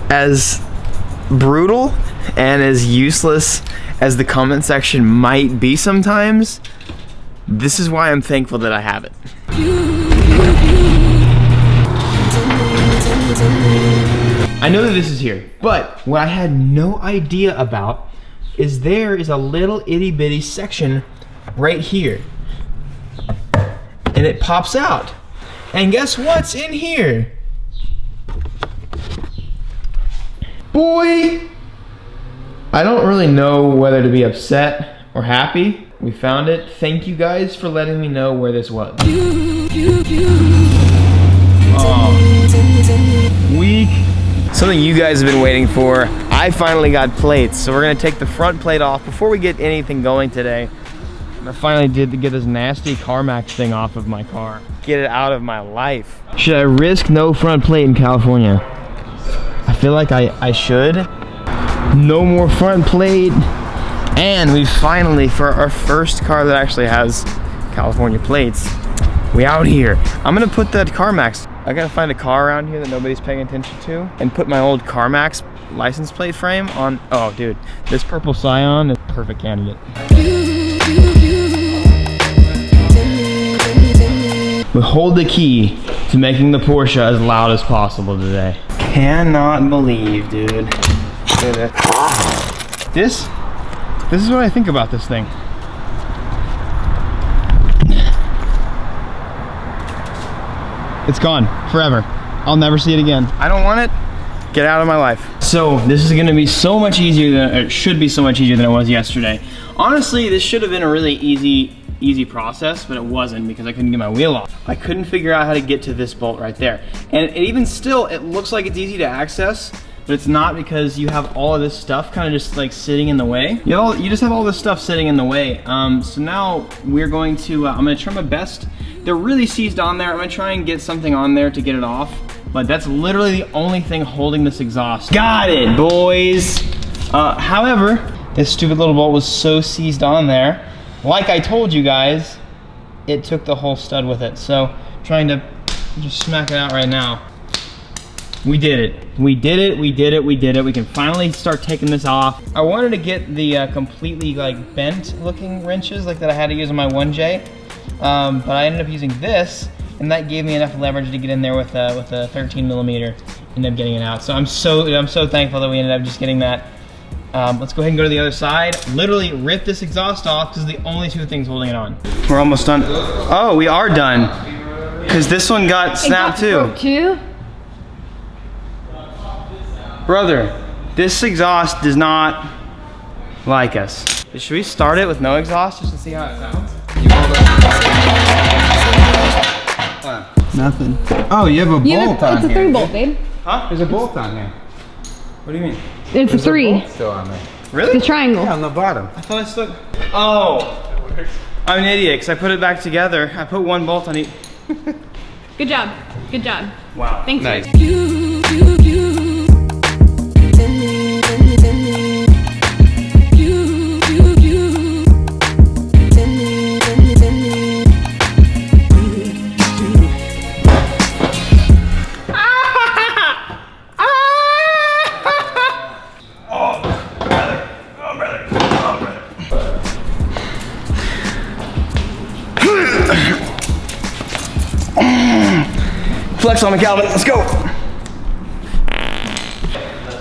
as brutal and as useless as the comment section might be sometimes, this is why I'm thankful that I have it. I know that this is here, but what I had no idea about is there is a little itty bitty section right here. And it pops out. And guess what's in here? Boy! I don't really know whether to be upset or happy. We found it. Thank you guys for letting me know where this was. Oh. Weak. Something you guys have been waiting for. I finally got plates, so we're gonna take the front plate off before we get anything going today. I finally did get this nasty CarMax thing off of my car. Get it out of my life. Should I risk no front plate in California? I feel like I should. No more front plate. And we finally, for our first car that actually has California plates, we out here. I'm gonna put that CarMax. I gotta find a car around here that nobody's paying attention to and put my old CarMax license plate frame on. Oh dude, this purple Scion is a perfect candidate. We hold the key to making the Porsche as loud as possible today. Cannot believe, dude. Look at that. This is what I think about this thing. It's gone forever. I'll never see it again. I don't want it. Get out of my life. So this is gonna be so much easier than, it should be so much easier than it was yesterday. Honestly, this should have been a really easy process, but it wasn't because I couldn't get my wheel off. I couldn't figure out how to get to this bolt right there. And even still, it looks like it's easy to access, but it's not because you have all of this stuff kind of just like sitting in the way. You just have all this stuff sitting in the way. So now we're going to, I'm gonna try my best. They're really seized on there. I'm gonna try and get something on there to get it off, but that's literally the only thing holding this exhaust. Got it, boys. However, this stupid little bolt was so seized on there. Like I told you guys, it took the whole stud with it. So trying to just smack it out right now. We did it. We did it. We did it. We did it. We can finally start taking this off. I wanted to get the completely like bent looking wrenches like that I had to use on my 1J. But I ended up using this, and that gave me enough leverage to get in there with a 13 millimeter. Ended up getting it out. So I'm so thankful that we ended up just getting that. Let's go ahead and go to the other side. Literally rip this exhaust off because the only two things holding it on. We're almost done. Oh, we are done. Because this one got snapped too. Brother, this exhaust does not like us. Should we start it with no exhaust just to see how it sounds? Nothing. Oh, you have a bolt on here. It's a 3-bolt, babe. Huh? There's a bolt on here. What do you mean? It's a 3. Bolt still on there. Really? It's a triangle. Yeah, on the bottom. I thought I stuck. Oh, I'm an idiot because I put it back together. I put one bolt on each. Good job. Good job. Wow. Thanks. Nice. Flex on me, Calvin. Let's go.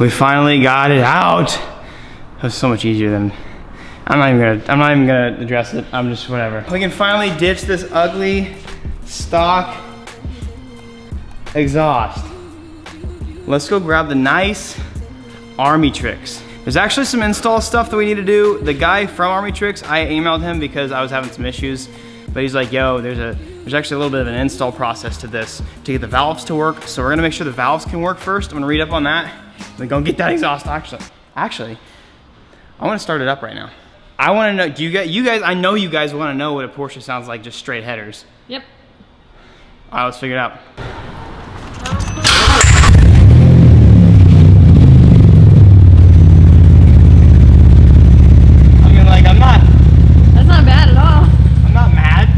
We finally got it out. That was so much easier than. I'm not even gonna address it. I'm just whatever. We can finally ditch this ugly stock exhaust. Let's go grab the nice Armytrix. There's actually some install stuff that we need to do. The guy from Armytrix, I emailed him because I was having some issues, but he's like, yo, there's actually a little bit of an install process to this to get the valves to work. So we're gonna make sure the valves can work first. I'm gonna read up on that. Then go get that exhaust actually, I wanna start it up right now. I wanna know, you guys, I know you guys wanna know what a Porsche sounds like, just straight headers. Yep. All right, let's figure it out. That's not bad at all. I'm not mad.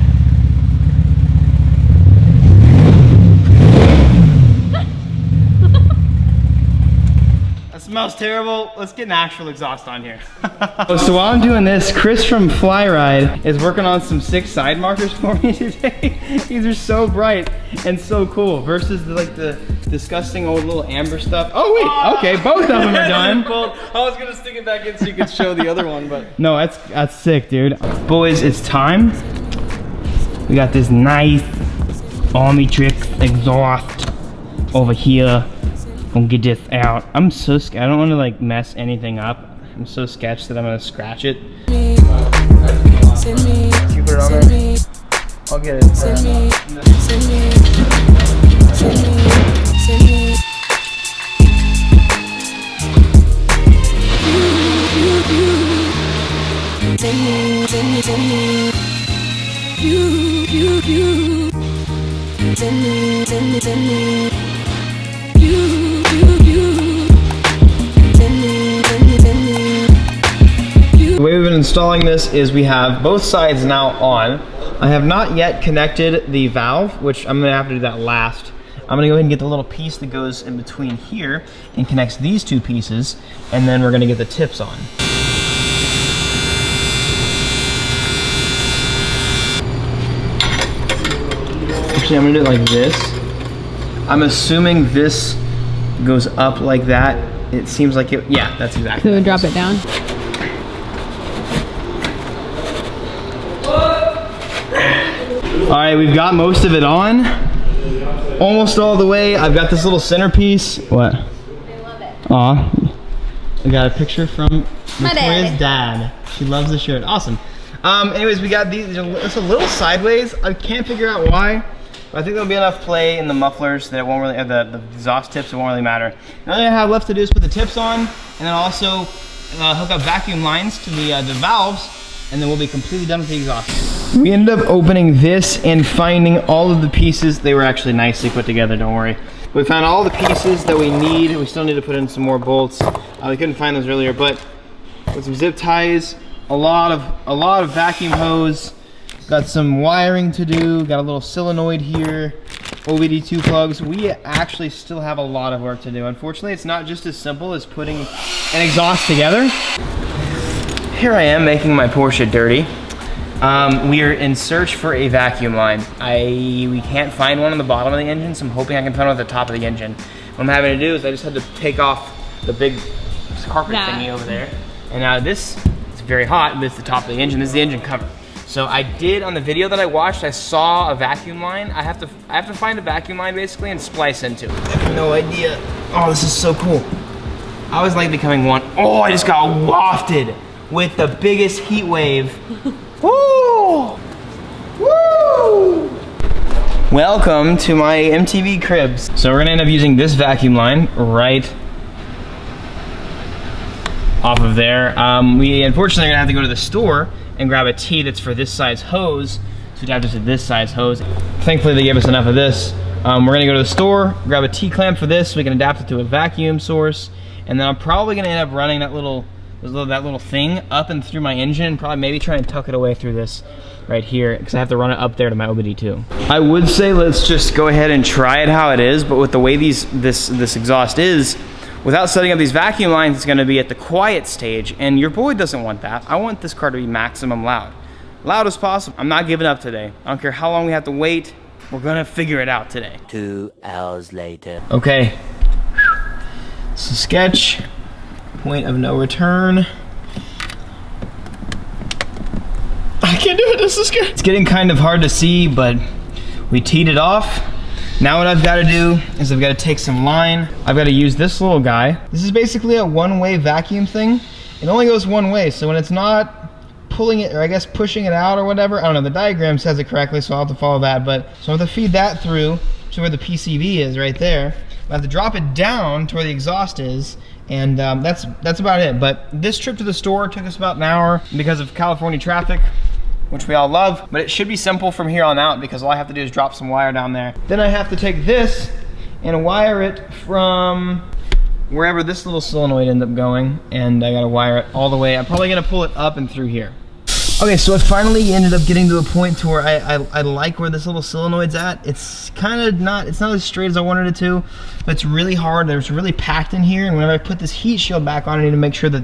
Smells terrible. Let's get an actual exhaust on here. So while I'm doing this, Chris from Flyride is working on some sick side markers for me today. These are so bright and so cool versus the disgusting old little amber stuff. Oh wait, okay, both of them are done. I was gonna stick it back in so you could show the other one, but No, that's sick, dude. Boys, it's time. We got this nice Armytrix exhaust over here. Gonna get this out. I'm so scared. I don't want to like mess anything up. I'm so sketched that I'm gonna scratch it. You put it on there? I'll get it. The way we've been installing this is we have both sides now on. I have not yet connected the valve, which I'm gonna have to do that last. I'm gonna go ahead and get the little piece that goes in between here and connects these two pieces, and then we're gonna get the tips on. Actually, I'm gonna do it like this. I'm assuming this goes up like that. It seems like it, yeah, that's exactly. So we drop it down. All right, we've got most of it on. Almost all the way. I've got this little centerpiece. What? I love it. Aw. I got a picture from My Victoria's dad. She loves the shirt. Awesome. Anyways, we got these. It's a little sideways. I can't figure out why. But I think there'll be enough play in the mufflers that it won't really, the exhaust tips, it won't really matter. The only thing I have left to do is put the tips on, and then also hook up vacuum lines to the valves, and then we'll be completely done with the exhaust. We ended up opening this and finding all of the pieces. They were actually nicely put together, don't worry. We found all the pieces that we need. We still need to put in some more bolts. We couldn't find those earlier, but with some zip ties, a lot of vacuum hose, got some wiring to do, got a little solenoid here, OBD2 plugs. We actually still have a lot of work to do. Unfortunately, it's not just as simple as putting an exhaust together. Here I am making my Porsche dirty. We are in search for a vacuum line. We can't find one on the bottom of the engine, so I'm hoping I can find one at the top of the engine. What I'm having to do is I just had to take off the big carpet thingy over there. And now this, it's very hot, but it's the top of the engine. This is the engine cover. So I did, on the video that I watched, I saw a vacuum line. I have to find a vacuum line basically and splice into it. I have no idea. Oh, this is so cool. I was like becoming one. Oh, I just got wafted with the biggest heat wave. Woo! Woo! Welcome to my MTV cribs. So we're gonna end up using this vacuum line right off of there. We unfortunately are gonna have to go to the store and grab a T that's for this size hose to adapt it to this size hose. Thankfully they gave us enough of this. We're gonna go to the store, grab a T clamp for this so we can adapt it to a vacuum source, and then I'm probably gonna end up running that little thing up and through my engine, probably maybe try and tuck it away through this right here, because I have to run it up there to my OBD2. I would say let's just go ahead and try it how it is, but with the way this exhaust is, without setting up these vacuum lines, it's gonna be at the quiet stage, and your boy doesn't want that. I want this car to be maximum loud. Loud as possible. I'm not giving up today. I don't care how long we have to wait. We're gonna figure it out today. 2 hours later. Okay. So sketch. Point of no return. I can't do it, this is good. It's getting kind of hard to see, but we teed it off. Now what I've got to do is I've got to take some line. I've got to use this little guy. This is basically a one-way vacuum thing. It only goes one way, so when it's not pulling it, or I guess pushing it out or whatever, I don't know, the diagram says it correctly, so I'll have to follow that, but so I have to feed that through to where the PCV is right there. I have to drop it down to where the exhaust is, and that's about it. But this trip to the store took us about an hour because of California traffic, which we all love, but it should be simple from here on out because all I have to do is drop some wire down there. Then I have to take this and wire it from wherever this little solenoid ended up going, and I gotta wire it all the way. I'm probably gonna pull it up and through here. Okay, so I finally ended up getting to a point to where I like where this little solenoid's at. It's kind of not, it's not as straight as I wanted it to, but it's really hard. There's really packed in here, and whenever I put this heat shield back on, I need to make sure that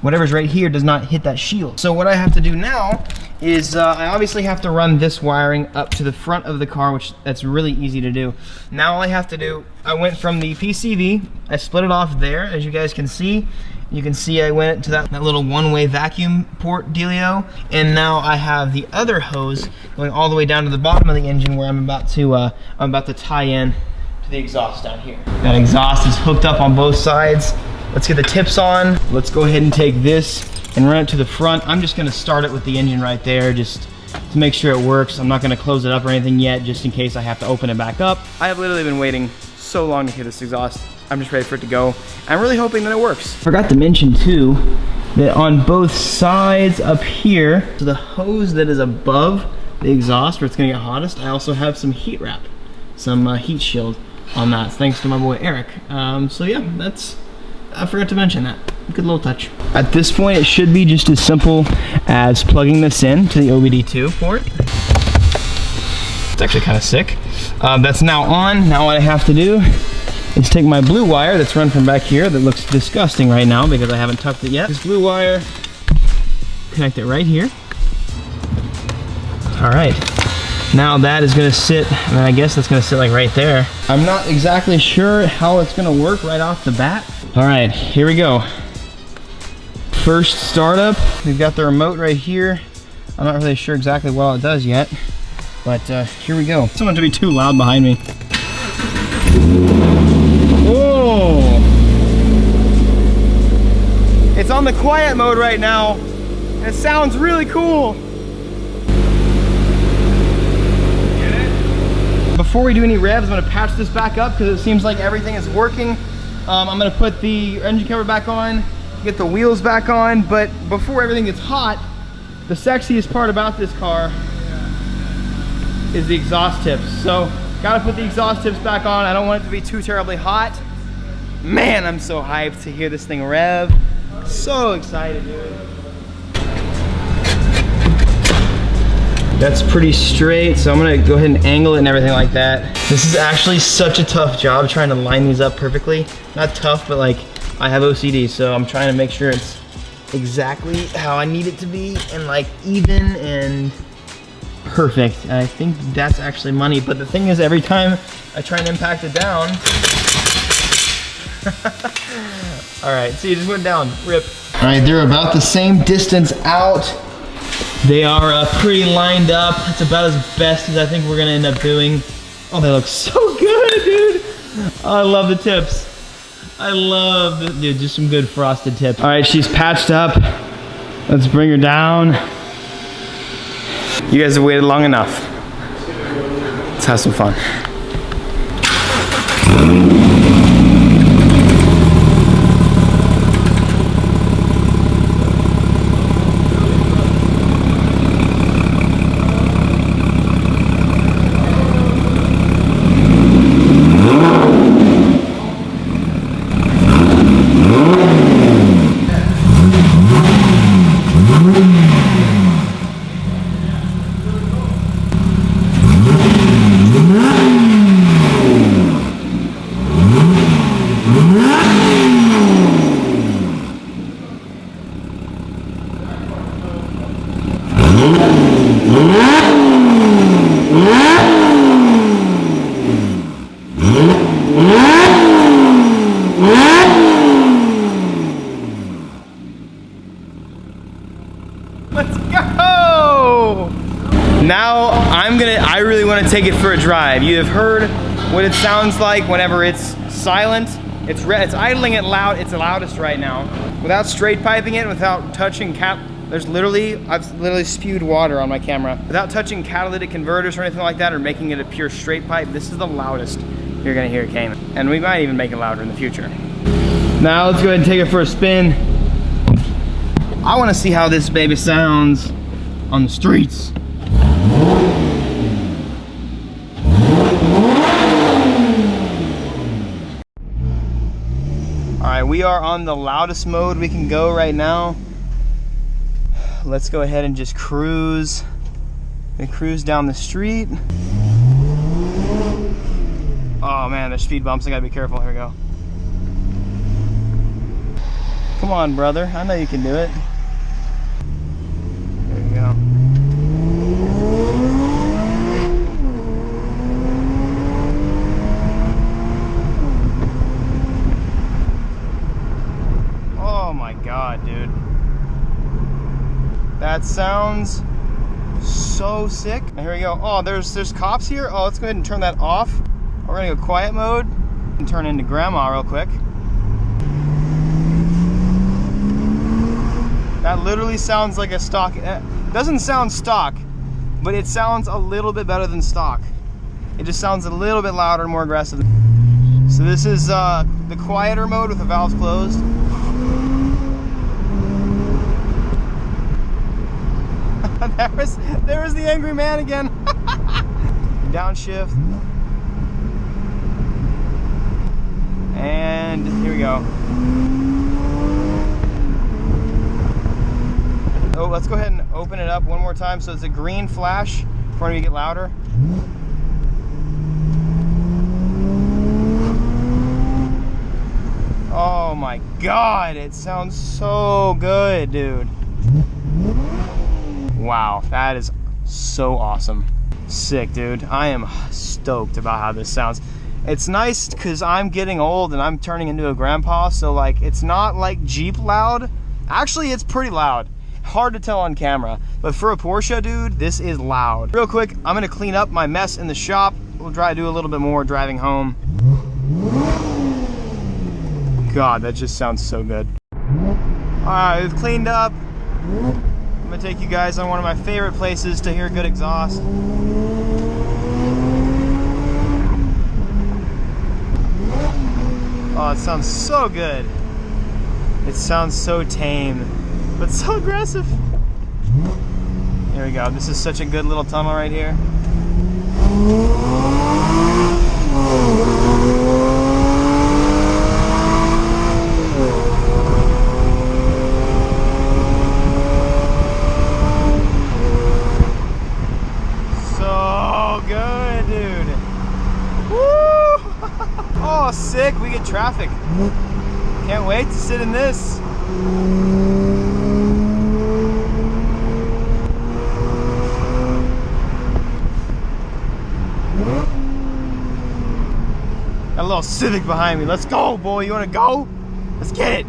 whatever's right here does not hit that shield. So what I have to do now is I obviously have to run this wiring up to the front of the car, which that's really easy to do. Now all I have to do, I went from the PCV, I split it off there, as you guys can see. You can see I went to that little one-way vacuum port dealio, and now I have the other hose going all the way down to the bottom of the engine where I'm about to tie in to the exhaust down here. That exhaust is hooked up on both sides. Let's get the tips on. Let's go ahead and take this and run it to the front. I'm just gonna start it with the engine right there just to make sure it works. I'm not gonna close it up or anything yet, just in case I have to open it back up. I have literally been waiting so long to hear this exhaust. I'm just ready for it to go. I'm really hoping that it works. Forgot to mention too, that on both sides up here, so the hose that is above the exhaust where it's gonna get hottest, I also have some heat wrap, some heat shield on that, thanks to my boy Eric. So yeah, I forgot to mention that. Good little touch. At this point, it should be just as simple as plugging this in to the OBD2 port. It's actually kind of sick. That's now on. Now what I have to do is take my blue wire that's run from back here that looks disgusting right now because I haven't tucked it yet. This blue wire, connect it right here. All right. Now that is gonna sit, and I guess that's gonna sit like right there. I'm not exactly sure how it's gonna work right off the bat. All right, here we go. First startup, we've got the remote right here. I'm not really sure exactly what it does yet, but here we go. Someone to be too loud behind me. Whoa! It's on the quiet mode right now. It sounds really cool. Before we do any revs, I'm gonna patch this back up because it seems like everything is working. I'm gonna put the engine cover back on, get the wheels back on, but before everything gets hot, the sexiest part about this car is the exhaust tips. So, gotta put the exhaust tips back on. I don't want it to be too terribly hot. Man, I'm so hyped to hear this thing rev. So excited, dude. That's pretty straight, so I'm gonna go ahead and angle it and everything like that. This is actually such a tough job trying to line these up perfectly. Not tough, but like, I have OCD, so I'm trying to make sure it's exactly how I need it to be and like even and perfect. And I think that's actually money, but the thing is every time I try and impact it down. All right, so you just went down, rip. All right, they're about the same distance out. They are pretty lined up. It's about as best as I think we're gonna end up doing. Oh, they look so good, dude. Oh, I love the tips. I love, dude, just some good frosted tips. All right, she's patched up. Let's bring her down. You guys have waited long enough. Let's have some fun. Let's go! Now I really want to take it for a drive. You have heard what it sounds like whenever it's silent. It's idling it loud. It's the loudest right now. Without straight piping it, without touching I've literally spewed water on my camera. Without touching catalytic converters or anything like that, or making it a pure straight pipe, this is the loudest you're gonna hear it came. And we might even make it louder in the future. Now let's go ahead and take it for a spin. I wanna see how this baby sounds on the streets. All right, we are on the loudest mode we can go right now. let's go ahead and just cruise. We cruise down the street. Oh man, there's speed bumps. I gotta be careful. Here we go. Come on, brother. I know you can do it. There you go. Oh my God, dude. That sounds so sick. And here we go. Oh, there's cops here. Oh, let's go ahead and turn that off. We're gonna go quiet mode and turn into grandma real quick. That literally sounds like a stock. It doesn't sound stock, but it sounds a little bit better than stock. It just sounds a little bit louder and more aggressive. So this is the quieter mode with the valves closed. there was the angry man again. Downshift. And here we go. Oh, let's go ahead and open it up one more time so it's a green flash before we get louder. Oh my God, it sounds so good, dude. Wow, that is so awesome. Sick, dude. I am stoked about how this sounds. It's nice because I'm getting old and I'm turning into a grandpa, so like it's not like Jeep loud. Actually, it's pretty loud. Hard to tell on camera, but for a Porsche, dude, this is loud. Real quick, I'm gonna clean up my mess in the shop. We'll try to do a little bit more driving home. God, that just sounds so good. All right, we've cleaned up. I'm gonna take you guys on one of my favorite places to hear good exhaust. Oh, it sounds so good. It sounds so tame, but so aggressive. Here we go. This is such a good little tunnel right here. So good, dude. Woo! Oh, sick. We get traffic. Can't wait to sit in this. Got a little Civic behind me. Let's go, boy. You want to go? Let's get it.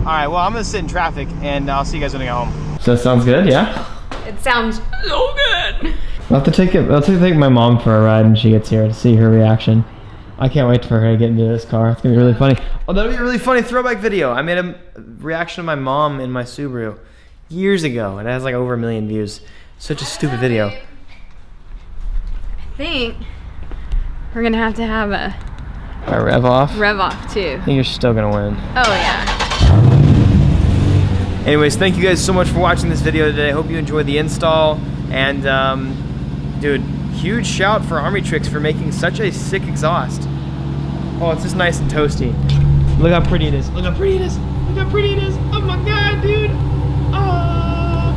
All right, well, I'm going to sit in traffic, and I'll see you guys when I get home. So that sounds good, yeah? It sounds so good. I'll have to take my mom for a ride when she gets here to see her reaction. I can't wait for her to get into this car. It's gonna be really funny. Oh, that'll be a really funny throwback video. I made a reaction to my mom in my Subaru years ago, and it has like over 1 million views. Such a stupid video. I think we're gonna have to have a rev off? Rev off too. I think you're still gonna win. Oh yeah. Anyways, thank you guys so much for watching this video today. I hope you enjoyed the install. And dude, huge shout for Armytrix for making such a sick exhaust. Oh, it's just nice and toasty. Look how pretty it is. Look how pretty it is. Look how pretty it is. Oh my God, dude. Oh.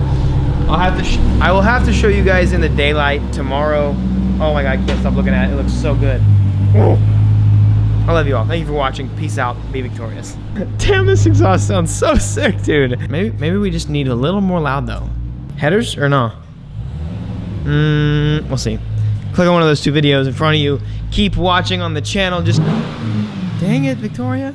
I will have to show you guys in the daylight tomorrow. Oh my God, I can't stop looking at it. It looks so good. Oh. I love you all. Thank you for watching. Peace out. Be victorious. Damn, this exhaust sounds so sick, dude. Maybe we just need a little more loud though. Headers or no? We'll see. Click on one of those two videos in front of you. Keep watching on the channel. Just dang it, Victoria.